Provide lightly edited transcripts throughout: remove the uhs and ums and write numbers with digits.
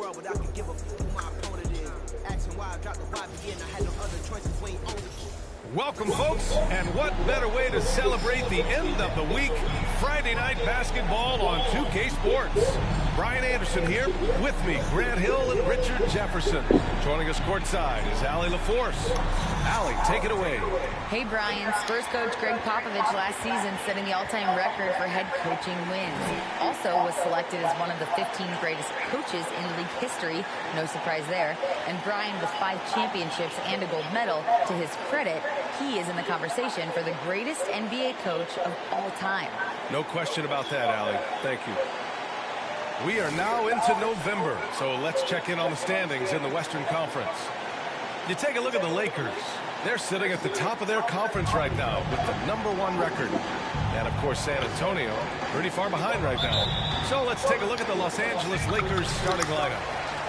world, but I could give a who my opponent is. Asking why I dropped the vibe again, I had no other choices, we ain't on it. Welcome, folks, and what better way to celebrate the end of the week? Friday night basketball on 2K Sports. Brian Anderson here, with me, Grant Hill and Richard Jefferson. Joining us courtside is Allie LaForce. Allie, take it away. Hey, Brian. Spurs coach Greg Popovich last season setting the all-time record for head coaching wins. Also was selected as one of the 15 greatest coaches in league history. No surprise there. And Brian, with 5 championships and a gold medal, to his credit, he is in the conversation for the greatest NBA coach of all time. No question about that, Allie. Thank you. We are now into November, so let's check in on the standings in the Western Conference. You take a look at the Lakers. They're sitting at the top of their conference right now with the #1 record. And, of course, San Antonio pretty far behind right now. So let's take a look at the Los Angeles Lakers starting lineup.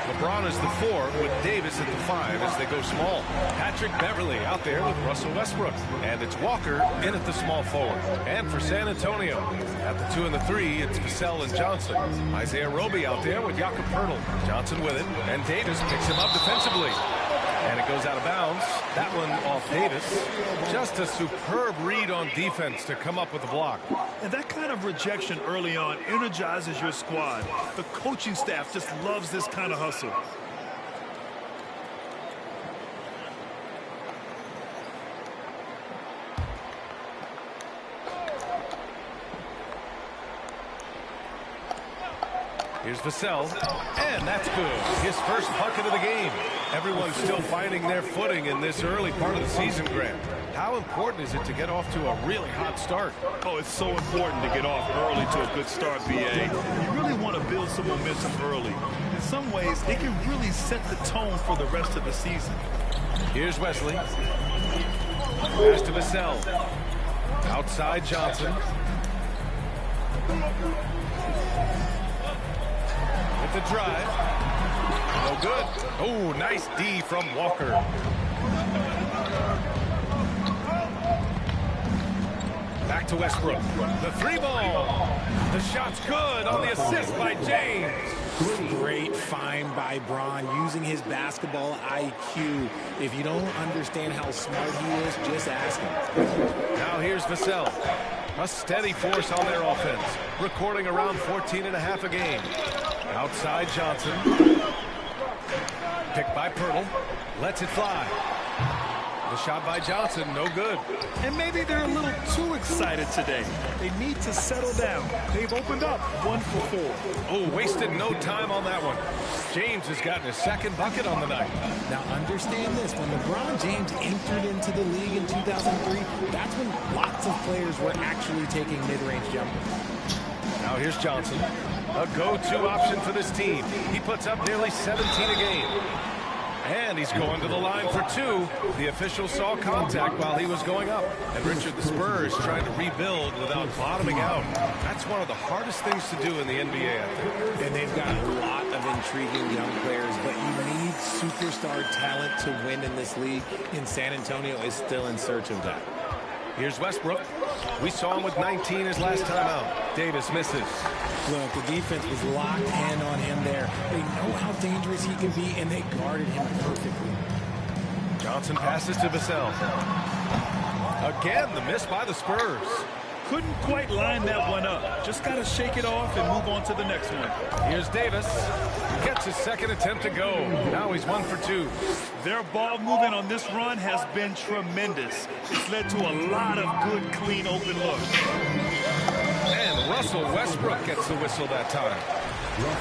LeBron is the 4 with Davis at the 5 as they go small. Patrick Beverly out there with Russell Westbrook. And it's Walker in at the small forward. And for San Antonio, at the 2 and the 3, it's Vassell and Johnson. Isaiah Roby out there with Jakob Poeltl. Johnson with it. And Davis picks him up defensively. And it goes out of bounds. That one off Davis. Just a superb read on defense to come up with the block. And that kind of rejection early on energizes your squad. The coaching staff just loves this kind of hustle. Here's Vassell, and that's good. His first bucket of the game. Everyone's still finding their footing in this early part of the season, Grant. How important is it to get off to a really hot start? Oh, it's so important to get off early to a good start, BA. You really want to build some momentum early. In some ways, it can really set the tone for the rest of the season. Here's Wesley. Pass to Vassell. Outside Johnson. The drive. No good. Oh, nice D from Walker. Back to Westbrook. The 3 ball. The shot's good on the assist by James. Great find by Bron, using his basketball IQ. If you don't understand how smart he is, just ask him. Now here's Vassell. A steady force on their offense, recording around 14.5 a game. Outside Johnson. Picked by Poeltl. Lets it fly. The shot by Johnson, no good. And maybe they're a little too excited today. They need to settle down. They've opened up 1 for 4. Oh, wasted no time on that one. James has gotten his second bucket on the night. Now understand this, when LeBron James entered into the league in 2003, that's when lots of players were actually taking mid-range jumpers. Now here's Johnson. A go-to option for this team. He puts up nearly 17 a game. And he's going to the line for 2. The official saw contact while he was going up. And Richard, the Spurs trying to rebuild without bottoming out. That's one of the hardest things to do in the NBA, I think. And they've got a lot of intriguing young players, but you need superstar talent to win in this league, and San Antonio is still in search of that. Here's Westbrook. We saw him with 19 his last time out. Davis misses. Look, the defense was locked in on him there. They know how dangerous he can be, and they guarded him perfectly. Johnson passes to Vassell. Again, the miss by the Spurs. Couldn't quite line that one up. Just got to shake it off and move on to the next one. Here's Davis. Gets his second attempt to go. Now he's 1 for 2. Their ball movement on this run has been tremendous. It's led to a lot of good, clean, open looks. And Russell Westbrook gets the whistle that time.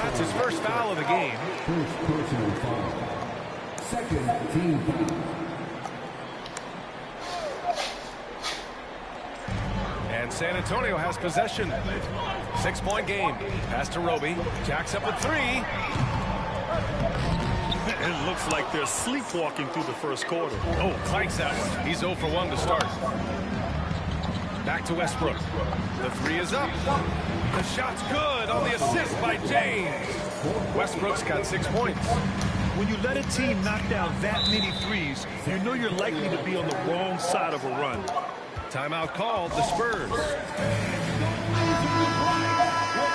That's his first foul of the game. First personal foul. Second team foul. And San Antonio has possession. 6-point game. Pass to Roby. Jacks up a 3. It looks like they're sleepwalking through the first quarter. Oh, clanks that one. He's 0 for 1 to start. Back to Westbrook. The 3 is up. The shot's good on the assist by James. Westbrook's got 6 points. When you let a team knock down that many threes, you know you're likely to be on the wrong side of a run. Timeout called, the Spurs.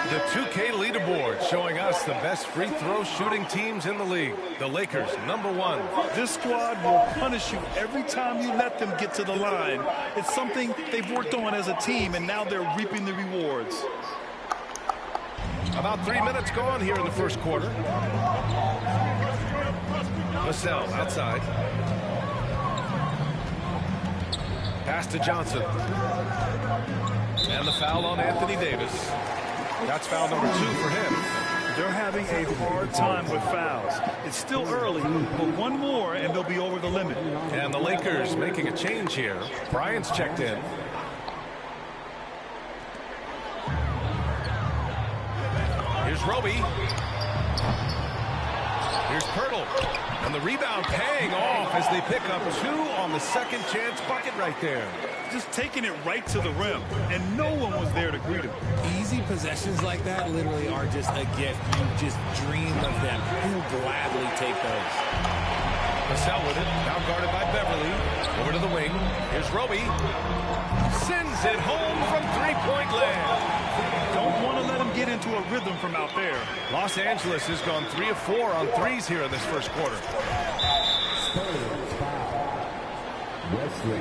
The 2K leaderboard showing us the best free throw shooting teams in the league. The Lakers, #1. This squad will punish you every time you let them get to the line. It's something they've worked on as a team, and now they're reaping the rewards. About 3 minutes gone here in the first quarter. Vassell outside. Pass to Johnson. And the foul on Anthony Davis. That's foul number 2 for him. They're having a hard time with fouls. It's still early, but one more and they'll be over the limit. And the Lakers making a change here. Bryant's checked in. Here's Roby. Here's Pirtle. And the rebound paying off as they pick up 2 on the second chance bucket right there. Just taking it right to the rim, and no one was there to greet him. Easy possessions like that literally are just a gift. You just dream of them. He'll gladly take those. Vassell with it, now guarded by Beverly. Over to the wing. Here's Roby. Sends it home from three-point land. Don't want to let him get into a rhythm from out there. Los Angeles has gone 3 of 4 on threes here in this first quarter. Spurs foul. Wesley.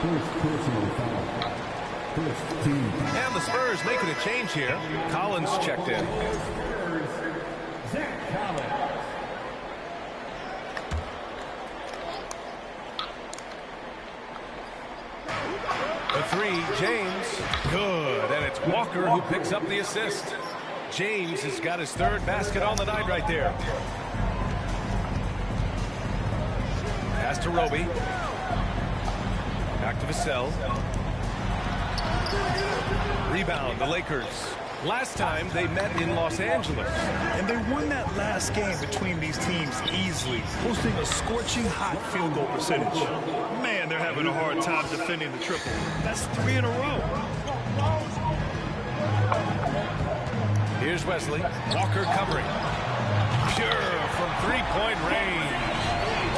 First personal foul. First team foul. And the Spurs making a change here. Collins checked in. Zach Collins. The 3, James. Good. And it's Walker who picks up the assist. James has got his 3rd basket on the night right there. Pass to Roby. Back to Vassell. Rebound, the Lakers. Last time they met in Los Angeles. And they won that last game between these teams easily, posting a scorching hot field goal percentage. Man, they're having a hard time defending the triple. That's 3 in a row. Here's Wesley. Walker covering. Pure from three-point range.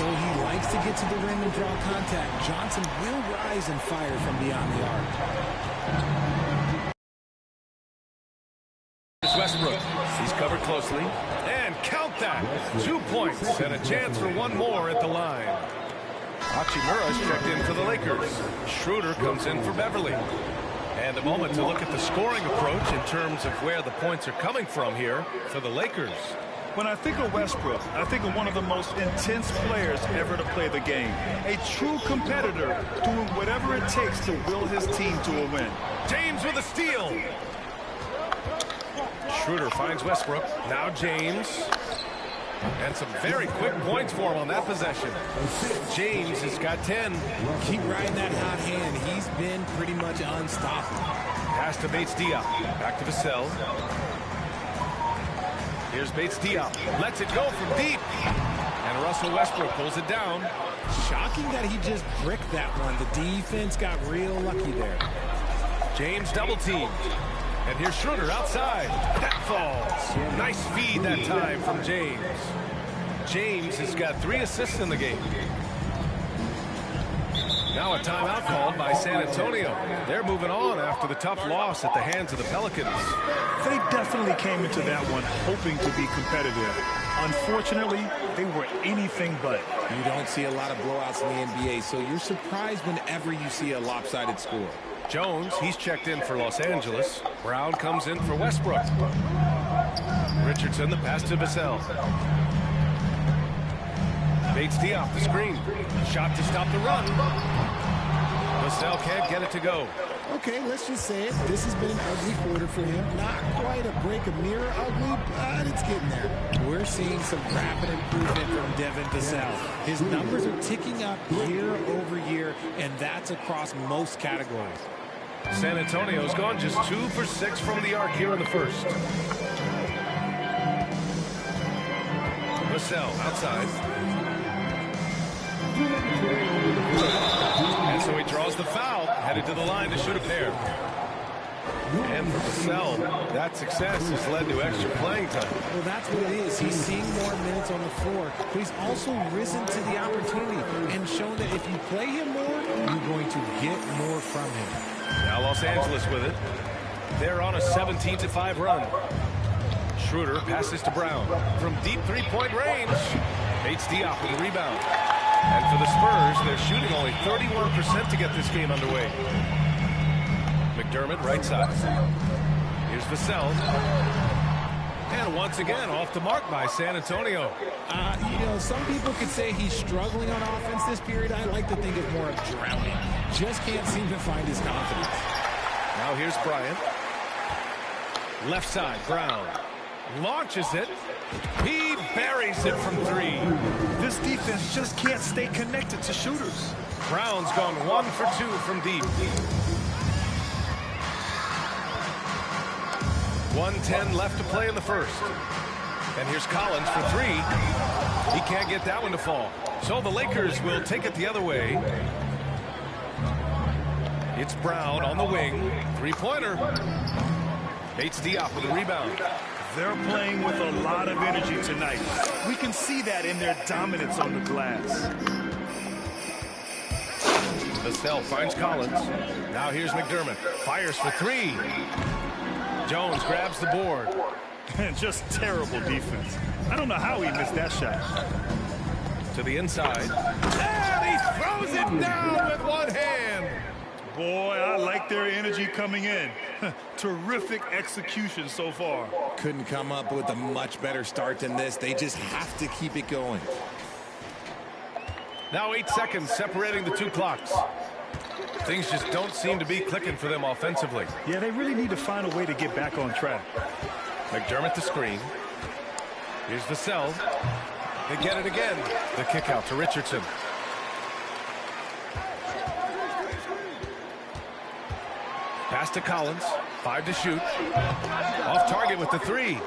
Oh, he likes to get to the rim and draw contact. Johnson will rise and fire from beyond the arc. Westbrook. He's covered closely. And count that. 2 points and a chance for one more at the line. Hachimura's checked in for the Lakers. Schroeder comes in for Beverly. And a moment to look at the scoring approach in terms of where the points are coming from here for the Lakers. When I think of Westbrook, I think of one of the most intense players ever to play the game. A true competitor doing whatever it takes to will his team to a win. James with a steal. Schroeder finds Westbrook. Now James. And some very quick points for him on that possession. James has got 10. Keep riding that hot hand. He's been pretty much unstoppable. Pass to Bates-Diop. Back to Vassell. Here's Bates-Diop. Lets it go from deep. And Russell Westbrook pulls it down. Shocking that he just bricked that one. The defense got real lucky there. James double-teamed. And here's Schroeder outside. That falls. Nice feed that time from James. James has got 3 assists in the game. Now a timeout called by San Antonio. They're moving on after the tough loss at the hands of the Pelicans. They definitely came into that one hoping to be competitive. Unfortunately, they were anything but. You don't see a lot of blowouts in the NBA, so you're surprised whenever you see a lopsided score. Jones, he's checked in for Los Angeles. Brown comes in for Westbrook. Richardson, the pass to Vassell. Bates-Diop, the screen. Shot to stop the run. Vassell can't get it to go. Okay, let's just say it. This has been an ugly quarter for him. Not quite a break a mirror ugly, but it's getting there. We're seeing some rapid improvement from Devin Vassell. His numbers are ticking up year over year, and that's across most categories. San Antonio's gone just 2 for 6 from the arc here in the first. Vassell outside. And so he draws the foul, headed to the line to shoot a pair. And for Vassell, that success has led to extra playing time. Well, that's what it is. He's seeing more minutes on the floor, but he's also risen to the opportunity and shown that if you play him more, you're going to get more from him. Now Los Angeles with it. They're on a 17-5 run. Schroeder passes to Brown. From deep three-point range. Bates Diop with the rebound. And for the Spurs, they're shooting only 31% to get this game underway. McDermott, right side. Here's Vassell. And once again, off the mark by San Antonio. You know, some people could say he's struggling on offense this period. I like to think of more of drowning. Just can't seem to find his confidence. Now here's Bryant. Left side, Brown. Launches it. He buries it from three. This defense just can't stay connected to shooters. Brown's gone 1 for 2 from deep. 1:10 left to play in the first. And here's Collins for three. He can't get that one to fall. So the Lakers will take it the other way. It's Brown on the wing. Three-pointer. Bates Diop with a rebound. They're playing with a lot of energy tonight. We can see that in their dominance on the glass. Vassell finds Collins. Now here's McDermott. Fires for three. Jones grabs the board. Just terrible defense. I don't know how he missed that shot. To the inside. And he throws it down with one hand. Boy, I like their energy coming in. Terrific execution so far. Couldn't come up with a much better start than this. They just have to keep it going. Now 8 seconds separating the two clocks. Things just don't seem to be clicking for them offensively. Yeah, they really need to find a way to get back on track. McDermott the screen. Here's Vassell. They get it again. The kick out to Richardson. Pass to Collins. 5 to shoot. Off target with the three.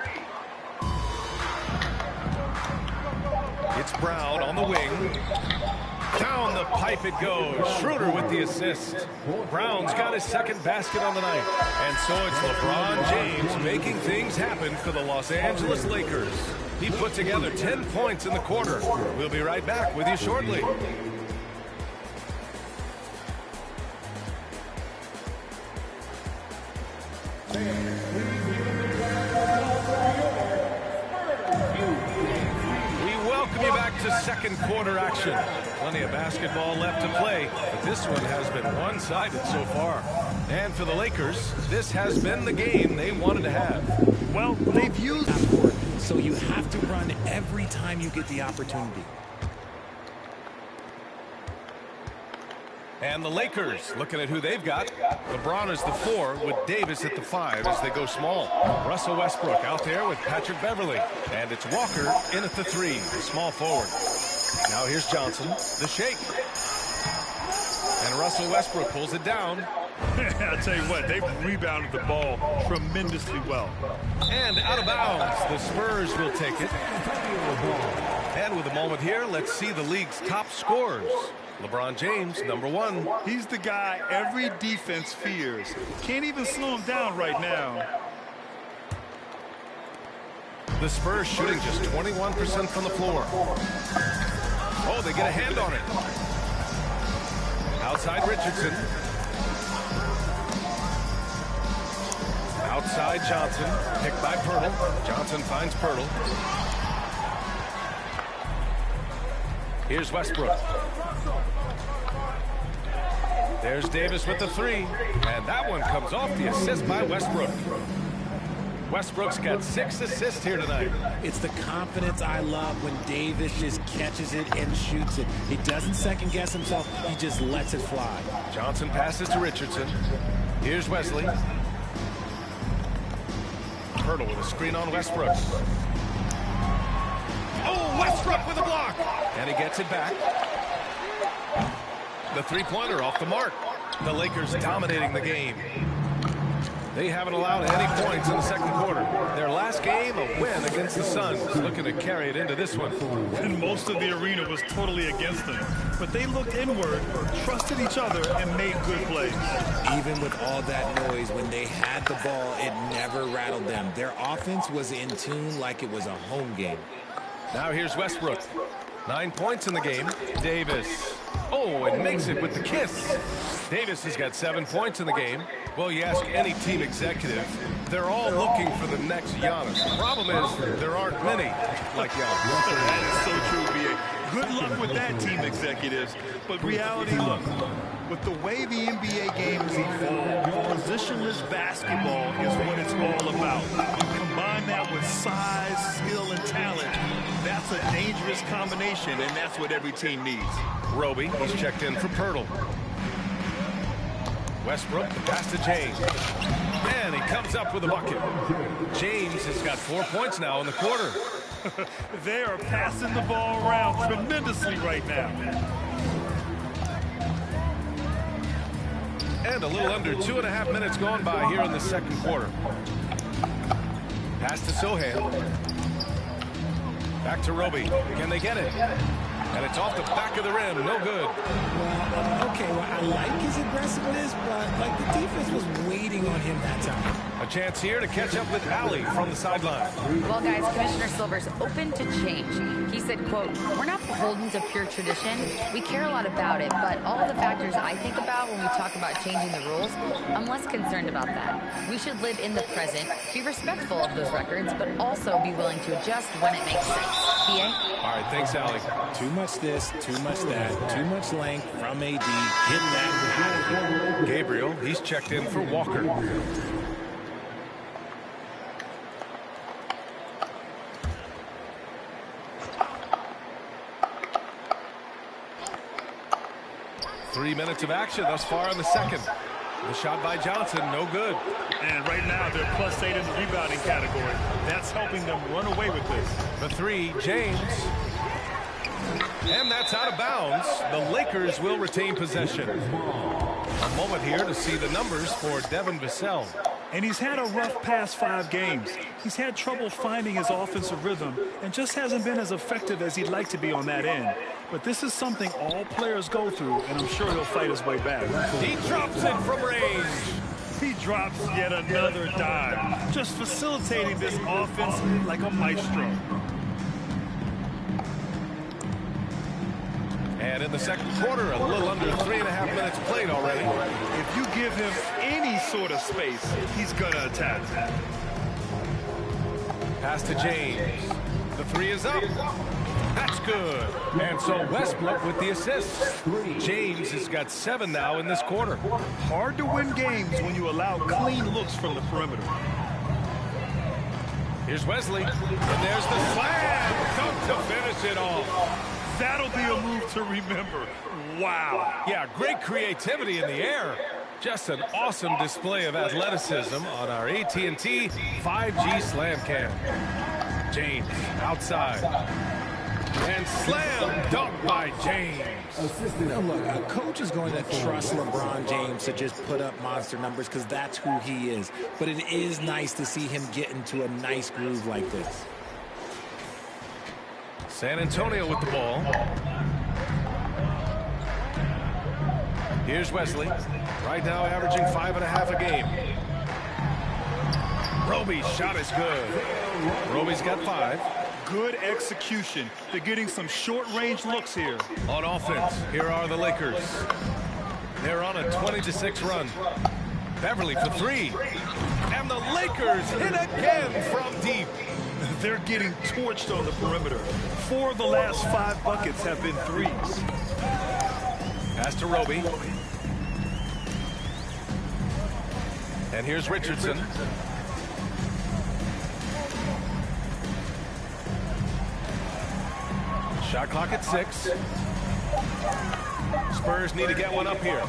It's Brown on the wing. Down the pipe it goes. Schroeder with the assist. Brown's got his second basket on the night. And so it's LeBron James making things happen for the Los Angeles Lakers. He put together 10 points in the quarter. We'll be right back with you shortly. Welcome you back to second quarter action. Plenty of basketball left to play, but this one has been one-sided so far. And for the Lakers, this has been the game they wanted to have. Well, they've used that court, so you have to run every time you get the opportunity. And the Lakers, looking at who they've got. LeBron is the 4 with Davis at the 5 as they go small. Russell Westbrook out there with Patrick Beverley. And it's Walker in at the 3, the small forward. Now here's Johnson, the shake. And Russell Westbrook pulls it down. I'll tell you what, they've rebounded the ball tremendously well. And out of bounds, the Spurs will take it. And with a moment here, let's see the league's top scorers. LeBron James, number 1. He's the guy every defense fears. Can't even slow him down right now. The Spurs shooting just 21% from the floor. Oh, they get a hand on it. Outside Richardson. Outside Johnson. Picked by Pirtle. Johnson finds Pirtle. Here's Westbrook. There's Davis with the 3. And that one comes off the assist by Westbrook. Westbrook's got 6 assists here tonight. It's the confidence I love when Davis just catches it and shoots it. He doesn't second-guess himself. He just lets it fly. Johnson passes to Richardson. Here's Wesley. Pirtle with a screen on Westbrook. Oh, Westbrook with a block. And he gets it back. The three-pointer off the mark. The Lakers dominating the game. They haven't allowed any points in the second quarter. Their last game, a win against the Suns, looking to carry it into this one. And most of the arena was totally against them. But they looked inward, trusted each other, and made good plays. Even with all that noise, when they had the ball, it never rattled them. Their offense was in tune like it was a home game. Now here's Westbrook. 9 points in the game. Davis. Oh, and makes it with the kiss. Davis has got 7 points in the game. Well, you ask any team executive, They're all looking for the next Giannis. The problem is there aren't many like Giannis. That is so true, B.A. Good luck with that, team executives. But reality, look, with the way the NBA game has evolved, positionless basketball is what it's all about. Combine that with size, skill, and talent. That's a dangerous combination, and that's what every team needs. Roby, he's checked in for Pirtle. Westbrook, the pass to James. And he comes up with a bucket. James has got 4 points now in the quarter. They are passing the ball around tremendously right now. And a little under 2.5 minutes gone by here in the second quarter. Pass to Sohan. Back to Roby. Can they get it? And it's off the back of the rim. No good. Well, okay, well, I like his aggressiveness, but like the defense was waiting on him that time. A chance here to catch up with Ali from the sideline. Well, guys, Commissioner Silver's open to change. He said, quote, "We're not beholden to pure tradition. We care a lot about it, but all the factors I think about when we talk about changing the rules, I'm less concerned about that. We should live in the present, be respectful of those records, but also be willing to adjust when it makes sense." PA? All right, thanks, Ali. Too much this, too much that, too much length from AD. Get that. Gabriel, he's checked in for Walker. Three minutes of action thus far in the second. The shot by Johnson, no good. And right now, they're +8 in the rebounding category. That's helping them run away with this. The three, James. And that's out of bounds. The Lakers will retain possession. A moment here to see the numbers for Devin Vassell. And he's had a rough past 5 games. He's had trouble finding his offensive rhythm and just hasn't been as effective as he'd like to be on that end. But this is something all players go through, and I'm sure he'll fight his way back. He drops it from range. He drops yet another dime, just facilitating this offense like a maestro. And in the second quarter, a little under 3.5 minutes played already. If you give him any sort of space, he's going to attack. Pass to James. The three is up. That's good. And so Westbrook with the assist. James has got 7 now in this quarter. Hard to win games when you allow clean looks from the perimeter. Here's Wesley. And there's the slam. Dunk to finish it off. That'll be a move to remember. Wow. Yeah, great creativity in the air. Just an awesome display of athleticism on our AT&T 5G Slam Cam. James outside. And slam dunk by James. Now look, a coach is going to trust LeBron James to just put up monster numbers because that's who he is. But it is nice to see him get into a nice groove like this. San Antonio with the ball. Here's Wesley. Right now averaging 5.5 a game. Roby's shot is good. Roby's got 5. Good execution. They're getting some short-range looks here. On offense, here are the Lakers. They're on a 20-6 run. Beverly for 3. And the Lakers hit again from deep. They're getting torched on the perimeter. 4 of the last 5 buckets have been threes. Pass to Roby. And here's Richardson. Shot clock at 6. Spurs need to get one up here.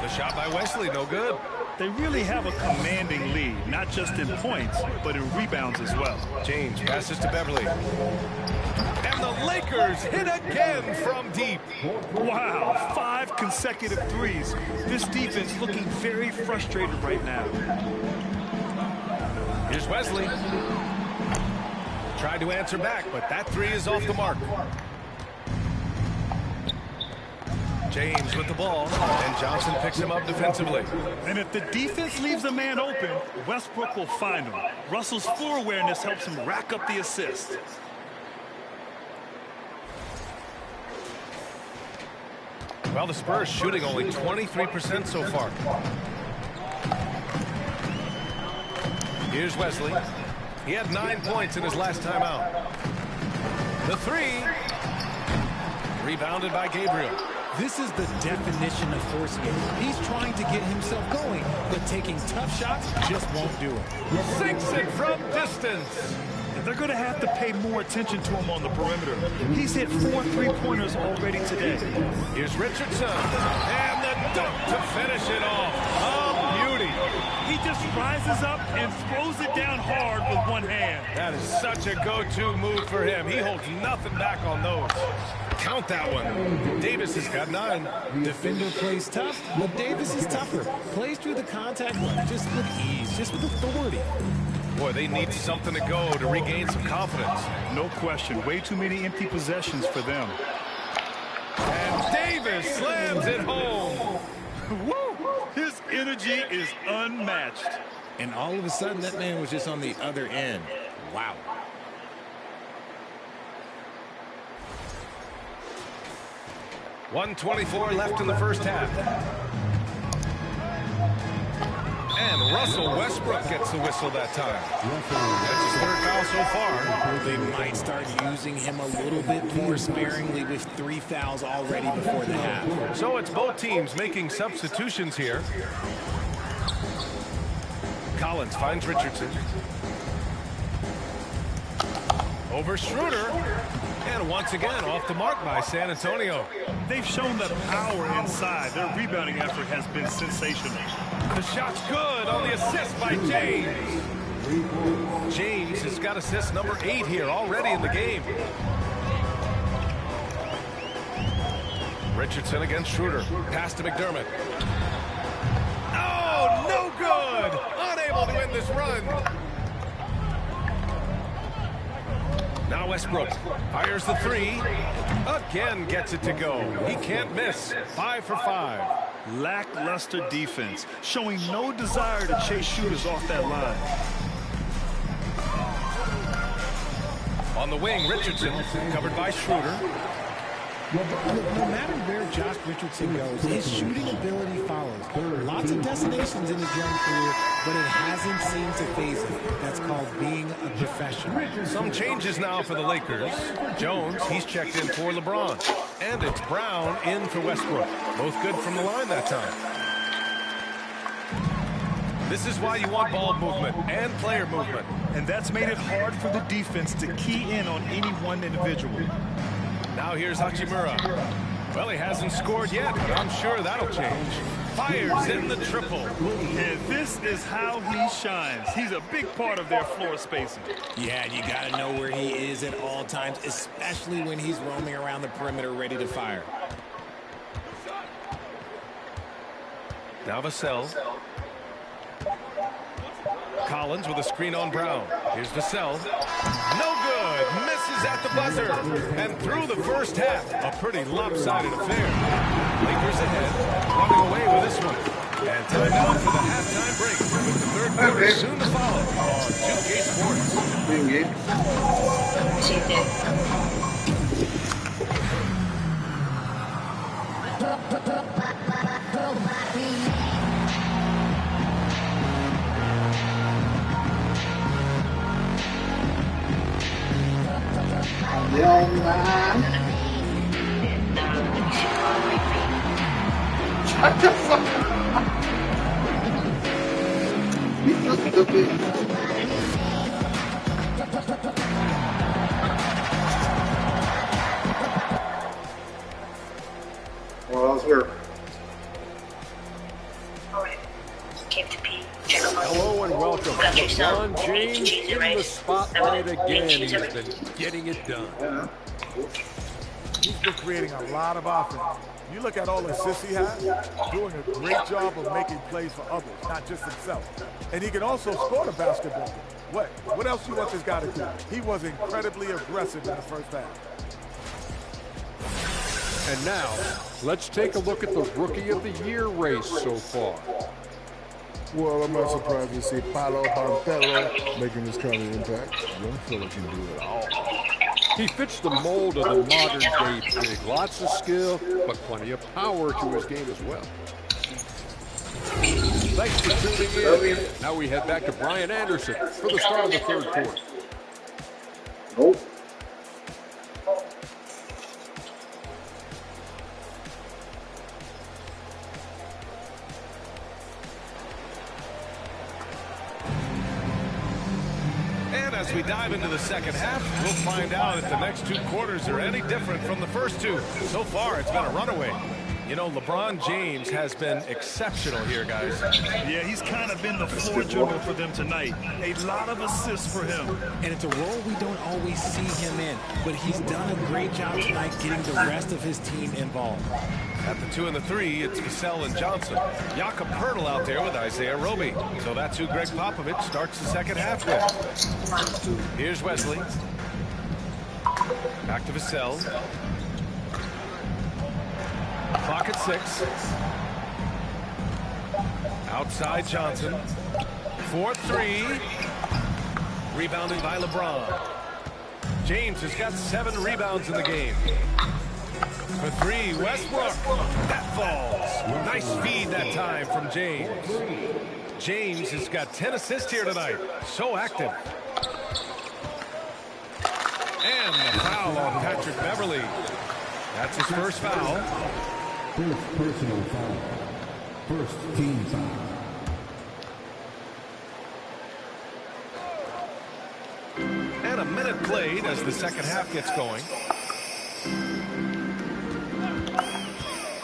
The shot by Wesley, no good. They really have a commanding lead, not just in points, but in rebounds as well. James passes to Beverly. And the Lakers hit again from deep. Wow, 5 consecutive threes. This defense looking very frustrated right now. Here's Wesley. Tried to answer back, but that 3 is off the mark. James with the ball, and Johnson picks him up defensively. And if the defense leaves a man open, Westbrook will find him. Russell's floor awareness helps him rack up the assist. Well, the Spurs shooting only 23% so far. Here's Wesley. He had 9 points in his last time out. The three. Rebounded by Gabriel. This is the definition of forcing it. He's trying to get himself going, but taking tough shots just won't do it. Sinks it from distance. They're going to have to pay more attention to him on the perimeter. He's hit 4 3-pointers already today. Here's Richardson. And the dunk to finish it off. A beauty. He just rises up and throws it down hard with one hand. That is such a go-to move for him. He holds nothing back on those. Count that one. Davis has got 9. Defender plays tough, but Davis is tougher. Plays through the contact line just with ease, just with authority. Boy, they need something to go to regain some confidence. No question. Way too many empty possessions for them. And Davis slams it home. Woo! His energy is unmatched. And all of a sudden, that man was just on the other end. Wow. .124 left in the first half. And Russell Westbrook gets the whistle that time. That's his 3rd foul so far. They might start using him a little bit more sparingly with 3 fouls already before the half. So it's both teams making substitutions here. Collins finds Richardson. Over Schroeder. And once again, off the mark by San Antonio. They've shown the power inside. Their rebounding effort has been sensational. The shot's good on the assist by James. James has got assist number 8 here already in the game. Richardson against Schroeder. Pass to McDermott. Oh, no good! Unable to win this run. Now Westbrook fires the 3. Again gets it to go. He can't miss. 5 for 5. Lackluster defense, showing no desire to chase shooters off that line. On the wing, Richardson, covered by Schroeder. Look, no matter where Josh Richardson goes, his shooting ability follows. Lots of destinations in his young career, but it hasn't seemed to phase him. That's called being a professional. Some changes now for the Lakers. Jones, he's checked in for LeBron. And it's Brown in for Westbrook. Both good from the line that time. This is why you want ball movement and player movement. And that's made it hard for the defense to key in on any one individual. Now here's Hachimura. Well, he hasn't scored yet, but I'm sure that'll change. Fires in the triple. And this is how he shines. He's a big part of their floor spacing. Yeah, you got to know where he is at all times, especially when he's roaming around the perimeter ready to fire. Now Vassell. Collins with a screen on Brown. Here's Vassell. No good. Misses at the buzzer. And through the first half, a pretty lopsided affair. Lakers ahead, running away with this one. And time now for the halftime break, with the third quarter soon to follow on 2K Shut the fuck up. He's so stupid. Well, I was here. Hello and welcome. LeBron James in the spotlight again. He's been getting it done. He's been creating a lot of offense. You look at all the assists he has, doing a great job of making plays for others, not just himself. And he can also score the basketball. What else you want this guy to do? He was incredibly aggressive in the first half. And now, let's take a look at the Rookie of the Year race so far. Well, I'm not surprised to see Paolo Banchero making this kind of impact. Young fella can do it all. He fits the mold of the modern-day big. Lots of skill, but plenty of power to his game as well. Thanks for tuning in. Now we head back to Brian Anderson for the start of the third quarter. Nope. And as we dive into the second half, we'll find out if the next two quarters are any different from the first two. So far, it's been a runaway. You know, LeBron James has been exceptional here, guys. Yeah, he's kind of been the floor general for them tonight. A lot of assists for him. And it's a role we don't always see him in, but he's done a great job tonight getting the rest of his team involved. At the 2 and the 3, it's Vassell and Johnson. Jakob Poeltl out there with Isaiah Roby. So that's who Greg Popovich starts the second half with. Here's Wesley. Back to Vassell. Clock at 6. Outside Johnson. 4-3. Rebounded by LeBron. James has got 7 rebounds in the game. For 3, Westbrook. That falls. Nice feed that time from James. James has got 10 assists here tonight. So active. And the foul on Patrick Beverley. That's his first foul. First personal foul. First team foul. And a minute played as the second half gets going.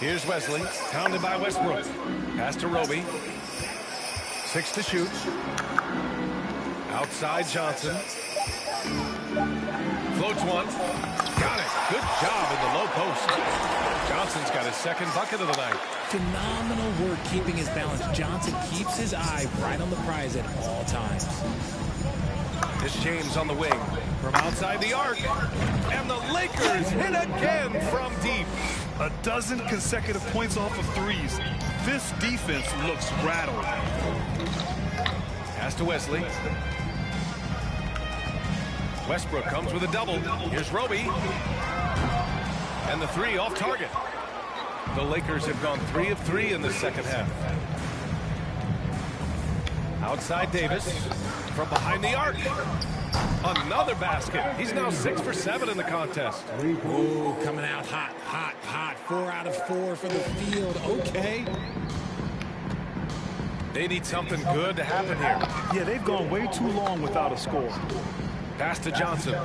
Here's Wesley, pounded by Westbrook. Pass to Roby. 6 to shoot. Outside Johnson. Floats one. Got it. Good job in the low post. Johnson's got his second bucket of the night. Phenomenal work keeping his balance. Johnson keeps his eye right on the prize at all times. This James on the wing from outside the arc. And the Lakers hit again from deep. A dozen consecutive points off of threes. This defense looks rattled. Pass to Wesley. Westbrook comes with a double. Here's Roby. And the 3 off target. The Lakers have gone 3 of 3 in the second half. Outside Davis. From behind the arc. Another basket. He's now 6 for 7 in the contest. Ooh, coming out hot, hot, hot. 4 out of 4 for the field. Okay. They need something good to happen here. Yeah, they've gone way too long without a score. Pass to Johnson.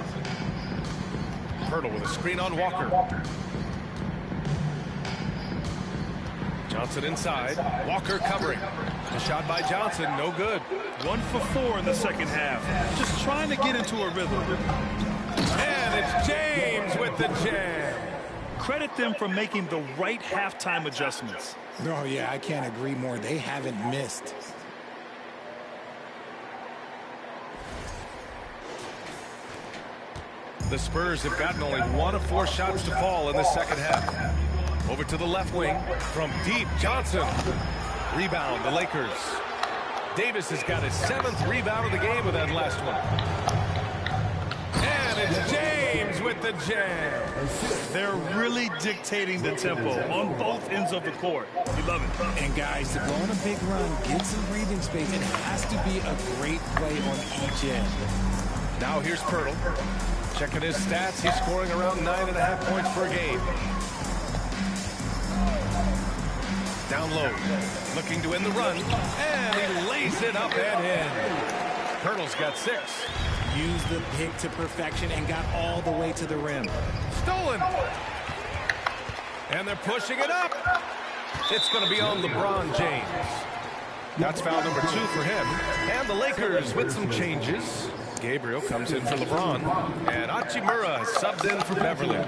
Poeltl with a screen on Walker. Johnson inside. Walker covering. The shot by Johnson, no good. 1 for 4 in the second half. Just trying to get into a rhythm. And it's James with the jam. Credit them for making the right halftime adjustments. Oh, yeah, I can't agree more. They haven't missed. The Spurs have gotten only 1 of 4 shots to fall in the second half. Over to the left wing from deep. Johnson. Rebound, the Lakers. Davis has got his 7th rebound of the game with that last one. And it's James with the jam. They're really dictating the tempo on both ends of the court. You love it. And guys, to go on a big run, get some breathing space, it has to be a great play on each end. Now here's Poeltl. Checking his stats, he's scoring around 9.5 points per game. Down low, looking to win the run, and he lays it up and in. Poeltl's got 6. Used the pick to perfection and got all the way to the rim. Stolen. And they're pushing it up. It's going to be on LeBron James. That's foul number 2 for him. And the Lakers with some changes. Gabriel comes in for LeBron. And Hachimura has subbed in for Beverley.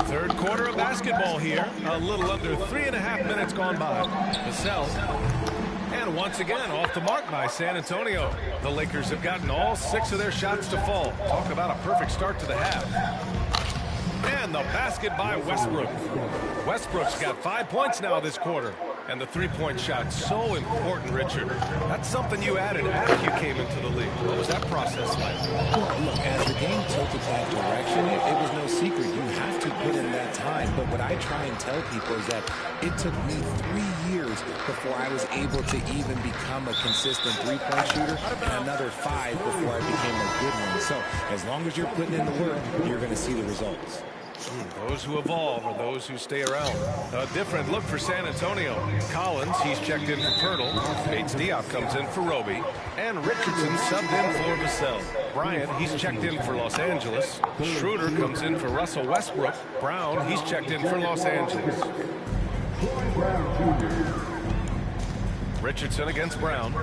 Third quarter of basketball here. A little under 3.5 minutes gone by. Vassell. And once again, off the mark by San Antonio. The Lakers have gotten all 6 of their shots to fall. Talk about a perfect start to the half. And the basket by Westbrook. Westbrook's got 5 points now this quarter. And the 3-point shot, so important, Richard. That's something you added after you came into the league. What was that process like? Well, look, as the game tilted that direction, it was no secret. You have to put in that time. But what I try and tell people is that it took me 3 years before I was able to even become a consistent three-point shooter, and another 5 before I became a good one. So as long as you're putting in the work, you're going to see the results. Those who evolve are those who stay around. A different look for San Antonio. Collins, he's checked in for Pirtle. Ps5 comes in for Roby. And Richardson subbed in for Vassell. Bryant, he's checked in for Los Angeles. Schroeder comes in for Russell Westbrook. Brown, he's checked in for Los Angeles. Richardson against Brown.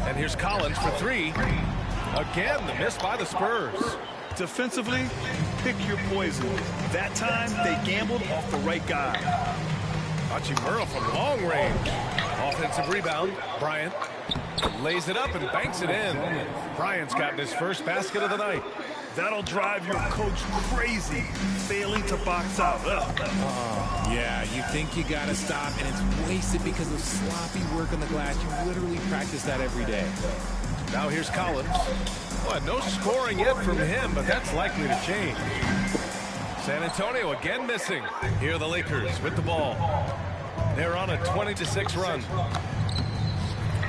And here's Collins for 3. Again, the miss by the Spurs. Defensively, pick your poison. That time, they gambled off the right guy. Hachimura from long range. Offensive rebound. Bryant lays it up and banks it in. Bryant's gotten his first basket of the night. That'll drive your coach crazy, failing to box out. Yeah, you think you got to stop, and it's wasted because of sloppy work on the glass. You literally practice that every day. Now here's Collins. Well, no scoring yet from him, but that's likely to change. San Antonio again missing. Here are the Lakers with the ball. They're on a 20-6 run.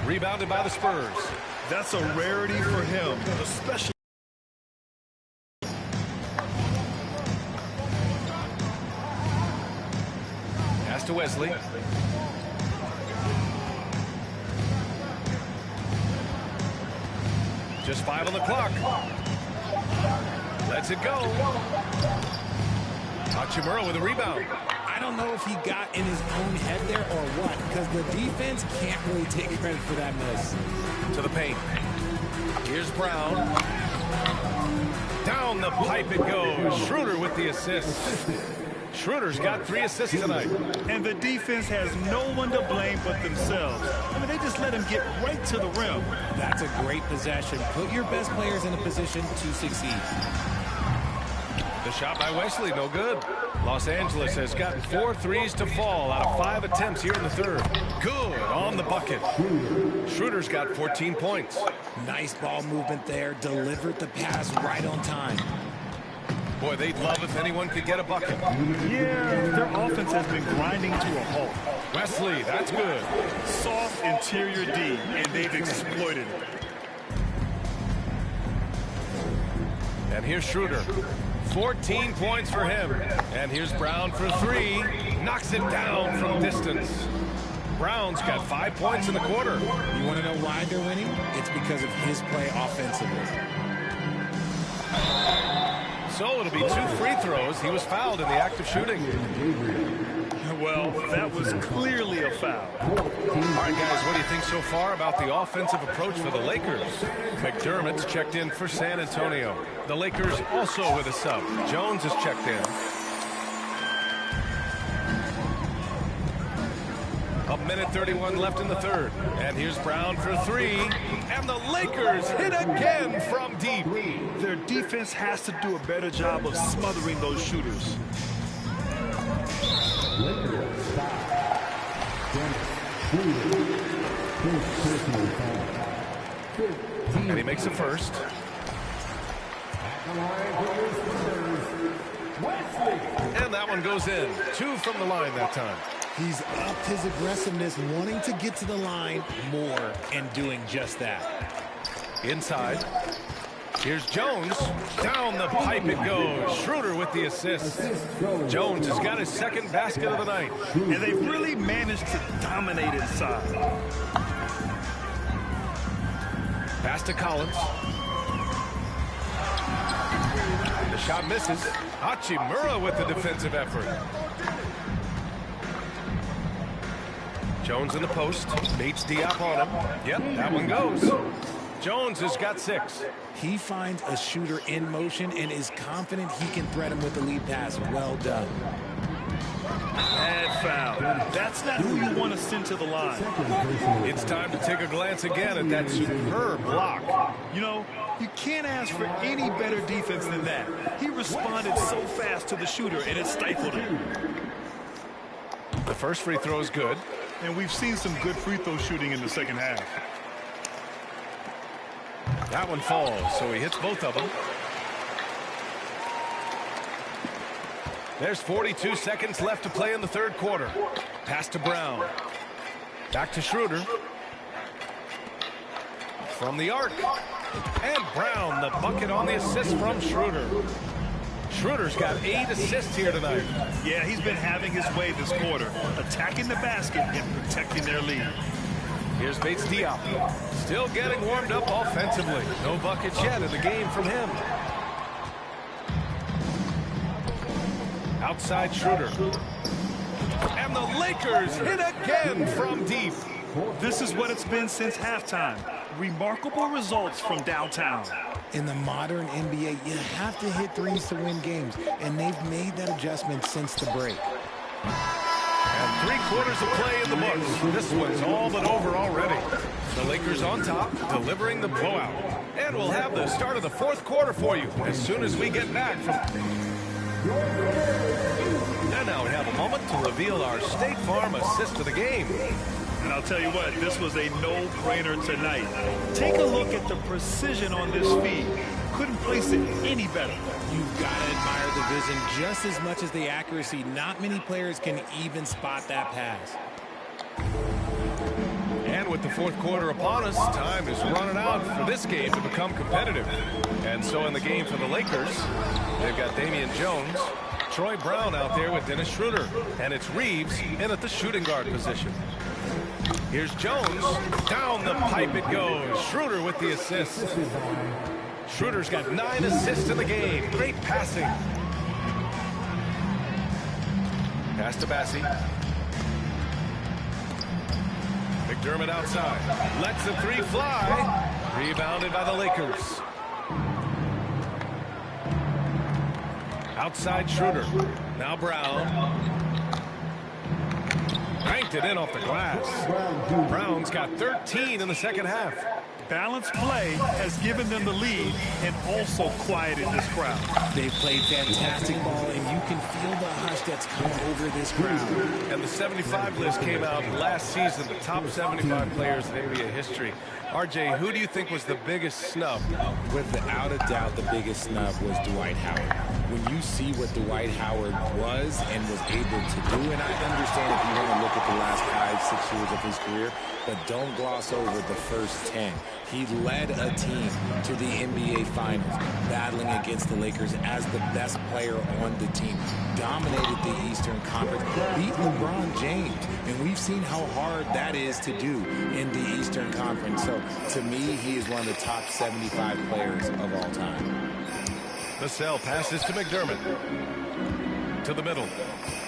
Rebounded by the Spurs. That's a rarity for him, especially. Pass to Wesley. Just 5 on the clock. Lets it go. Hachimura with a rebound. I don't know if he got in his own head there or what, because the defense can't really take credit for that miss. To the paint. Here's Brown. Down the pipe it goes. Schroeder with the assist. Schroeder's got 3 assists tonight. And the defense has no one to blame but themselves. I mean, they just let him get right to the rim. That's a great possession. Put your best players in a position to succeed. The shot by Wesley, no good. Los Angeles has gotten 4 threes to fall out of 5 attempts here in the third. Good on the bucket. Schroeder's got 14 points. Nice ball movement there. Delivered the pass right on time. Boy, they'd love if anyone could get a bucket. Yeah, their offense has been grinding to a halt. Wesley, that's good. Soft interior D, and they've exploited it. And here's Schroeder. 14 points for him. And here's Brown for 3. Knocks it down from distance. Brown's got 5 points in the quarter. You want to know why they're winning? It's because of his play offensively. So it'll be 2 free throws. He was fouled in the act of shooting. Well, that was clearly a foul. All right, guys, what do you think so far about the offensive approach for the Lakers? McDermott's checked in for San Antonio. The Lakers also with a sub. Jones is checked in. A minute 31 left in the third. And here's Brown for 3. And the Lakers hit again from deep. Their defense has to do a better job of smothering those shooters. And he makes a first. And that one goes in. 2 from the line that time. He's upped his aggressiveness, wanting to get to the line more, and doing just that. Inside. Here's Jones. Down the pipe it goes. Schroeder with the assist. Jones has got his second basket of the night. And they've really managed to dominate inside. Pass to Collins. The shot misses. Hachimura with the defensive effort. Jones in the post. Bates Diop on him. Yep, that one goes. Jones has got 6. He finds a shooter in motion and is confident he can threat him with the lead pass. Well done. Bad foul. That's not who you want to send to the line. It's time to take a glance again at that superb block. You know, you can't ask for any better defense than that. He responded so fast to the shooter, and it stifled him. The first free throw is good. And we've seen some good free throw shooting in the second half. That one falls, so he hits both of them. There's 42 seconds left to play in the third quarter. Pass to Brown. Back to Schroeder. From the arc. And Brown, the bucket on the assist from Schroeder. Schroeder's got 8 assists here tonight. Yeah, he's been having his way this quarter, attacking the basket and protecting their lead. Here's Bates Diop. Still getting warmed up offensively. No buckets yet in the game from him. Outside Schroeder. And the Lakers hit again from deep. This is what it's been since halftime. Remarkable results from downtown. In the modern NBA, you have to hit threes to win games, and they've made that adjustment since the break. And 3 quarters of play in the books. This one's all but over already. The Lakers on top, delivering the blowout. And we'll have the start of the fourth quarter for you as soon as we get back from... And now we have a moment to reveal our State Farm assist of the game. And I'll tell you what, this was a no-brainer tonight. Take a look at the precision on this feed. Couldn't place it any better. You've got to admire the vision just as much as the accuracy. Not many players can even spot that pass. And with the fourth quarter upon us, time is running out for this game to become competitive. And so in the game for the Lakers, they've got Damian Jones, Troy Brown out there with Dennis Schroeder, and it's Reeves in at the shooting guard position. Here's Jones. Down the pipe it goes. Schroeder with the assist. Schroeder's got 9 assists in the game. Great passing. Pass to Bassi. McDermott outside. Lets the 3 fly. Rebounded by the Lakers. Outside Schroeder. Now Brown. Banked it in off the glass. Brown's got 13 in the second half. Balanced play has given them the lead and also quieted this crowd. They've played fantastic ball, and you can feel the hush that's come over this crowd. And the 75 list came out last season, the top 75 players in NBA history. RJ, who do you think was the biggest snub? Without a doubt, the biggest snub was Dwight Howard. When you see what Dwight Howard was and was able to do, and I understand if you want to look at the last 5-6 years of his career, but don't gloss over the first 10. He led a team to the NBA Finals, battling against the Lakers as the best player on the team, dominated the Eastern Conference, beat LeBron James, and we've seen how hard that is to do in the Eastern Conference. So, to me, he is one of the top 75 players of all time. Vassell passes to McDermott. To the middle.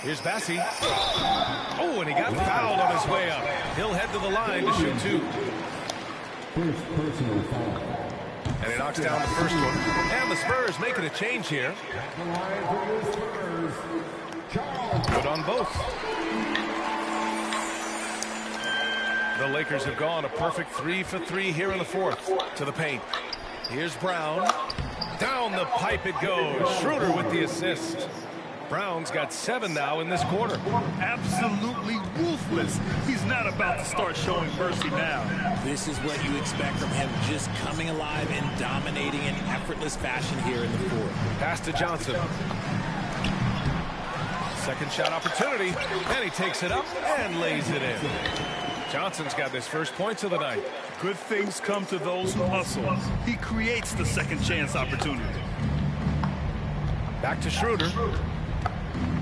Here's Bassi. Oh, and he got fouled on his way up. He'll head to the line to shoot 2. First personal foul. And he knocks down the first one. And the Spurs making a change here. Good on both. The Lakers have gone a perfect 3 for 3 here in the fourth. To the paint. Here's Brown. Down the pipe it goes. Schroeder with the assist. Brown's got 7 now in this quarter. Absolutely ruthless. He's not about to start showing mercy now. This is what you expect from him, just coming alive and dominating in effortless fashion here in the fourth. Pass to Johnson. Second shot opportunity, and he takes it up and lays it in. Johnson's got his first points of the night. Good things come to those who hustle. He creates the second chance opportunity. Back to Schroeder.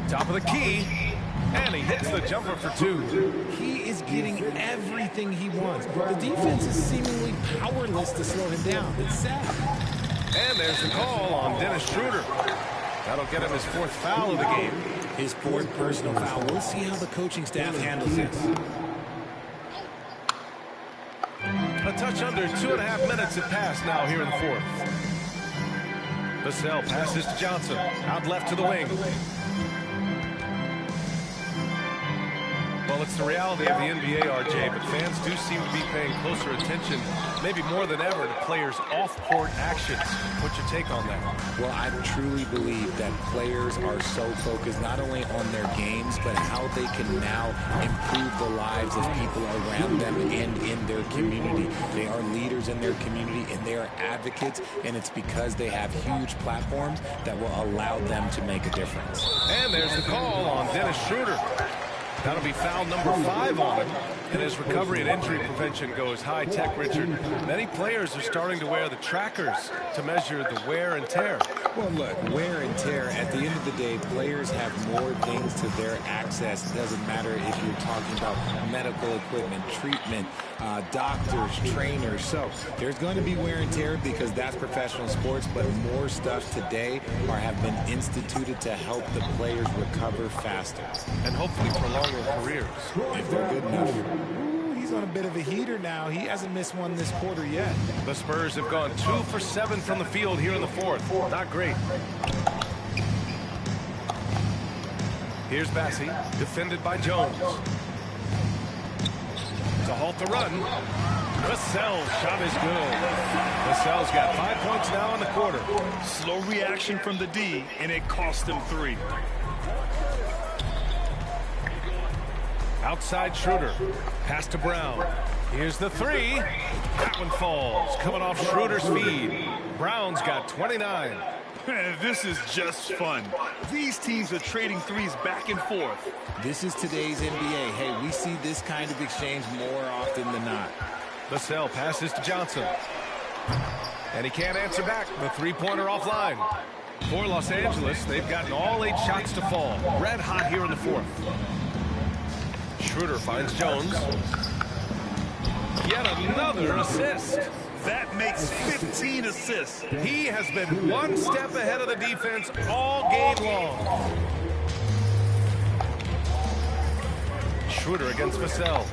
Top of the key, and he hits the jumper for 2. He is getting everything he wants. The defense is seemingly powerless to slow him down. It's sad. And there's the call on Dennis Schroeder. That'll get him his 4th foul of the game. His 4th personal foul. We'll see how the coaching staff handles this. A touch under 2.5 minutes have passed now here in the fourth. Vassell passes to Johnson. Out left to the wing. Well, it's the reality of the NBA, RJ, but fans do seem to be paying closer attention, maybe more than ever, to players' off-court actions. What's your take on that? Well, I truly believe that players are so focused not only on their games, but how they can now improve the lives of people around them and in their community. They are leaders in their community, and they are advocates, and it's because they have huge platforms that will allow them to make a difference. And there's the call on Dennis Schroeder. That'll be foul number 5 on him. And his recovery and injury prevention goes high-tech, Richard. Many players are starting to wear the trackers to measure the wear and tear. Well, look, wear and tear, at the end of the day, players have more things to their access. It doesn't matter if you're talking about medical equipment, treatment, doctors, trainers. So there's going to be wear and tear because that's professional sports, but more stuff today have been instituted to help the players recover faster. And hopefully prolong their careers. If they're good enough. Ooh, he's on a bit of a heater now. He hasn't missed one this quarter yet. The Spurs have gone 2 for 7 from the field here in the fourth. Not great. Here's Bassi, defended by Jones. To halt the run. Vassell's shot is good. Vassell's got 5 points now in the quarter. Slow reaction from the D, and it cost him 3. Outside Schroeder. Pass to Brown. Here's the 3. That one falls. Coming off Schroeder's feed. Brown's got 29. This is just fun. These teams are trading threes back and forth. This is today's NBA. Hey, we see this kind of exchange more often than not. Vassell passes to Johnson. And he can't answer back. The three-pointer offline. For Los Angeles, they've gotten all 8 shots to fall. Red hot here in the fourth. Schroeder finds Jones. Yet another assist. That makes 15 assists. He has been one step ahead of the defense all game long. Schroeder against Vassell.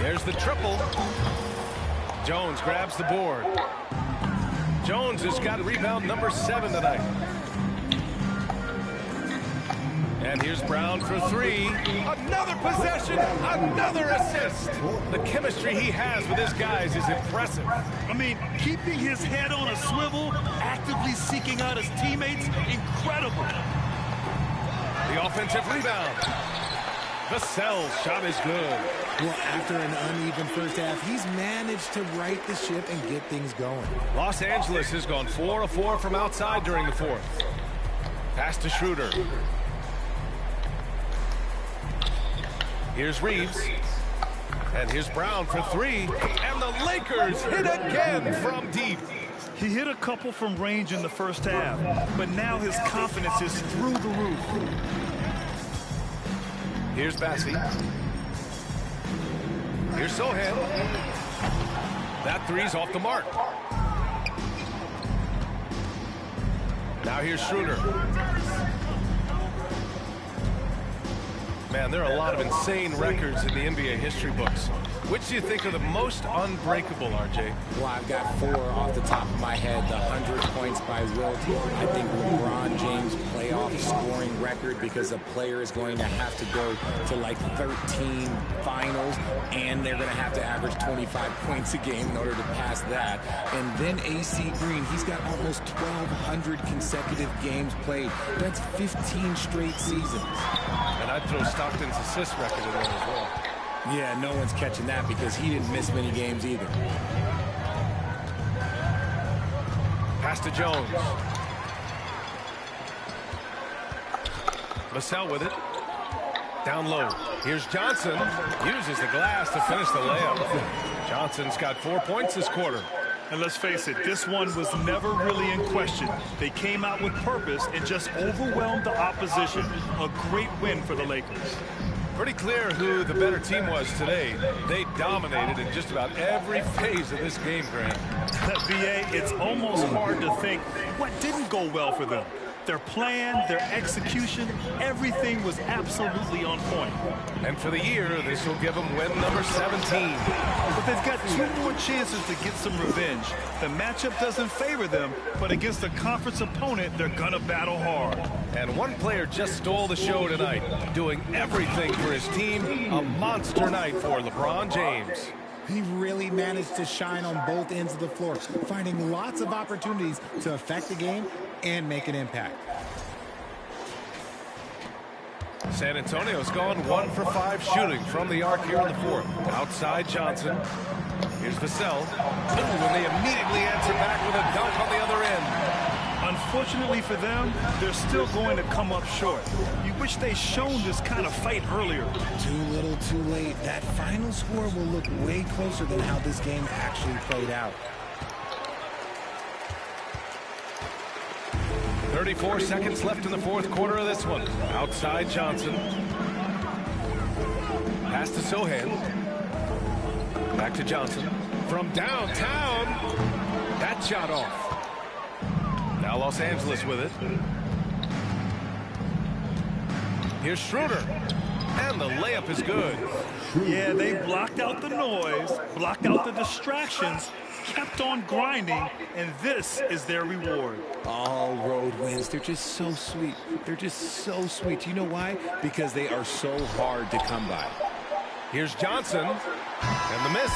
There's the triple. Jones grabs the board. Jones has got rebound number 7 tonight. And here's Brown for 3. Another possession, another assist. The chemistry he has with his guys is impressive. I mean, keeping his head on a swivel, actively seeking out his teammates, incredible. The offensive rebound. Vassell's shot is good. Well, after an uneven first half, he's managed to right the ship and get things going. Los Angeles has gone 4 of 4 from outside during the fourth. Pass to Schroeder. Here's Reeves. And here's Brown for 3. And the Lakers hit again from deep. He hit a couple from range in the first half, but now his confidence is through the roof. Here's Bassi. Here's Sohan. That 3's off the mark. Now here's Schroeder. Man, there are a lot of insane records in the NBA history books. Which do you think are the most unbreakable, RJ? Well, I've got 4 off the top of my head. The 100 points by Wilt. I think LeBron James' playoff scoring record, because a player is going to have to go to like 13 finals, and they're going to have to average 25 points a game in order to pass that. And then AC Green, he's got almost 1,200 consecutive games played. That's 15 straight seasons. And I'd throw Stockton's assist record in there as well. Yeah, no one's catching that because he didn't miss many games either. Pass to Jones. Vassell with it. Down low. Here's Johnson. Uses the glass to finish the layup. Johnson's got 4 points this quarter. And let's face it, this one was never really in question. They came out with purpose and just overwhelmed the opposition. A great win for the Lakers. Pretty clear who the better team was today. They dominated in just about every phase of this game, Grant. VA, it's almost hard to think what didn't go well for them. Their plan, their execution, everything was absolutely on point. And for the year, this will give them win number 17. But they've got 2 more chances to get some revenge. The matchup doesn't favor them, but against a conference opponent, they're gonna battle hard. And one player just stole the show tonight, doing everything for his team. A monster night for LeBron James. He really managed to shine on both ends of the floor, finding lots of opportunities to affect the game and make an impact. San Antonio's gone 1 for 5 shooting from the arc here in the fourth. Outside Johnson. Here's Vassell. And they immediately answer back with a dunk on the other end. Unfortunately for them, they're still going to come up short. You wish they'd shown this kind of fight earlier. Too little, too late. That final score will look way closer than how this game actually played out. 34 seconds left in the fourth quarter of this one. Outside Johnson. Pass to Sohan. Back to Johnson. From downtown. That shot off. Now Los Angeles with it. Here's Schroeder. And the layup is good. Yeah, they blocked out the noise, blocked out the distractions, kept on grinding, and this is their reward. All road wins. They're just so sweet. They're just so sweet. You know why? Because they are so hard to come by. Here's Johnson. And the miss.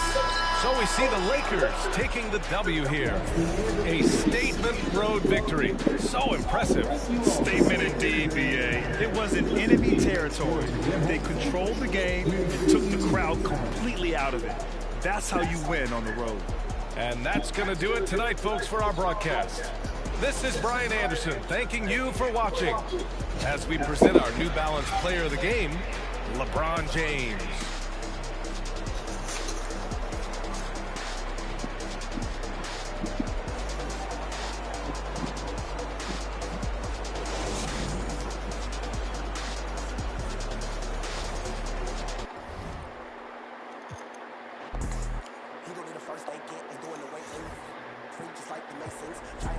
So we see the Lakers taking the W here. A statement road victory. So impressive. Statement indeed, BA. It was in enemy territory. They controlled the game and took the crowd completely out of it. That's how you win on the road. And that's going to do it tonight, folks, for our broadcast. This is Brian Anderson thanking you for watching as we present our New Balance player of the game, LeBron James. He don't need a first aid kit, they doing the right thing. Treat just like the Masons.